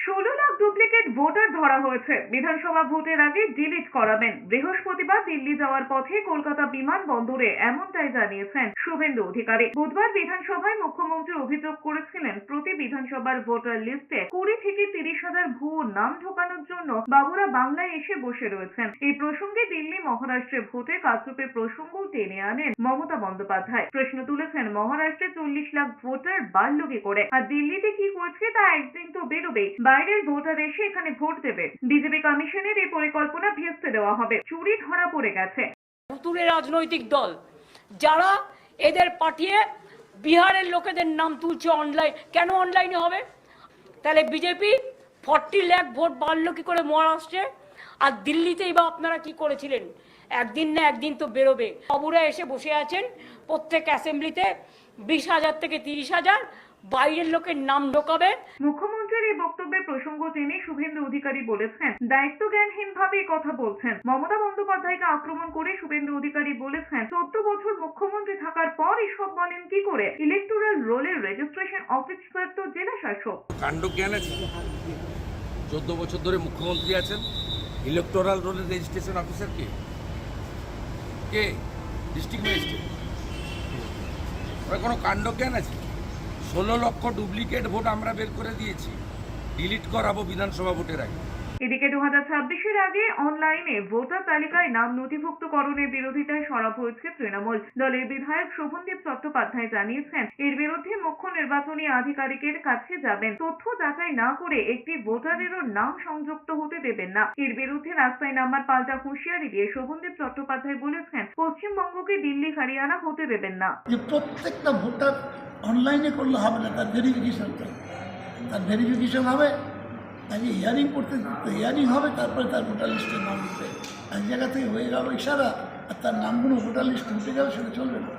16 lakh duplicate voter ধরা হয়েছে। বিধানসভা ভোটের আগে ডিলিট করাবেন। বৃহস্পতিবার দিল্লি যাওয়ার পথে কলকাতা বিমানবন্দরে এমনটাই জানিয়েছেন শুভেন্দু অধিকারী। বুধবার বিধানসভায় মুখ্যমন্ত্রী অভিযোগ করেছিলেন, প্রতি বিধানসভার ভোটার লিস্টে 20 থেকে 30 হাজার ভুয়ো নাম ঢোকানোর জন্য বাবুরা বাংলায় এসে বসে রয়েছেন। এই প্রসঙ্গে দিল্লি মহারাষ্ট্রে ভোটে কারচুপির প্রসঙ্গও টেনে আনেন মমতা বন্দ্যোপাধ্যায়। প্রশ্ন তুলেছেন, মহারাষ্ট্রে 40 লাখ ভোটার বাড়ল কি করে, আর দিল্লিতে কি করছে তা একদিন তো বেরোবেই। বাইরের ভোটার এসে এখানে ভোট দেবে। বিজেপি কমিশনের এই পরিকল্পনা ভেস্তে দেওয়া হবে। চুরি ধরা পড়ে গেছে। ভুতুরে রাজনৈতিক দল যারা এদের পাঠিয়ে বিহারের লোকেদের নাম তুলছে অনলাইন। কেন অনলাইনে হবে? তাহলে বিজেপি 40 লাখ ভোট বাড়লো কি করে মহারাষ্ট্রে? আর দিল্লিতেই বা আপনারা কি করেছিলেন? একদিন না একদিন তো বেরোবে। বাবুরা এসে বসে আছেন প্রত্যেক অ্যাসেম্বলিতে 20,000 থেকে 30,000 বাইরের লোকের নাম ঢোকাবে। মুখ্যমন্ত্রীর এই বক্তব্যের প্রসঙ্গ টেনে শুভেন্দু অধিকারী বলেছেন, দায়িত্বজ্ঞানহীনভাবে কথা বলছেন। মমতা বন্দ্যোপাধ্যায়কে আক্রমণ করে শুভেন্দু অধিকারী বলেছেন, 14 বছর মুখ্যমন্ত্রী থাকার পর এসব বলেন কি করে? ইলেকটোরাল রোলের রেজিস্ট্রেশন অফিসার তো জেলা শাসক। কাণ্ডজ্ঞান আছে। 14 বছর ধরে মুখ্যমন্ত্রী আছেন, ইলেকটোরাল রোলের রেজিস্ট্রেশন অফিসার কে? District magistrate. ওরা কোনো কাণ্ডজ্ঞান আছে? 16 লক্ষ ডুপ্লিকেট ভোট আমরা বের করে দিয়েছি, ডিলিট করাবো বিধানসভা ভোটের আগে। এদিকে 2026-এর আগে অনলাইনে ভোটার তালিকায় নাম নথিভুক্তকরণের বিরোধিতায় সরব হয়েছে তৃণমূল। দলের বিধায়ক শোভনদেব চট্টোপাধ্যায় জানিয়েছেন, এর বিরুদ্ধে মুখ্য নির্বাচনী আধিকারিকের কাছে যাবেন। তথ্য যাচাই না করে একটি ভোটারেরও নাম সংযুক্ত হতে দেবেন না। এর বিরুদ্ধে রাস্তায় নামার পাল্টা হুঁশিয়ারি দিয়ে শোভনদেব চট্টোপাধ্যায় বলেছেন, পশ্চিমবঙ্গকে দিল্লি হরিয়ানা হতে দেবেন না। যে প্রত্যেকটা ভোটার অনলাইনে করলে হবে না, তার ভেরিফিকেশন হবে। আগে হিয়ারিং করতে হিয়ারিং হবে, তারপরে তার ভোটার লিস্টের নাম উঠবে। এক জায়গা থেকে হয়ে গেল ইশারা, আর তার নামগুলো ভোটার লিস্টে উঠে গেল, সেটা চলবে না।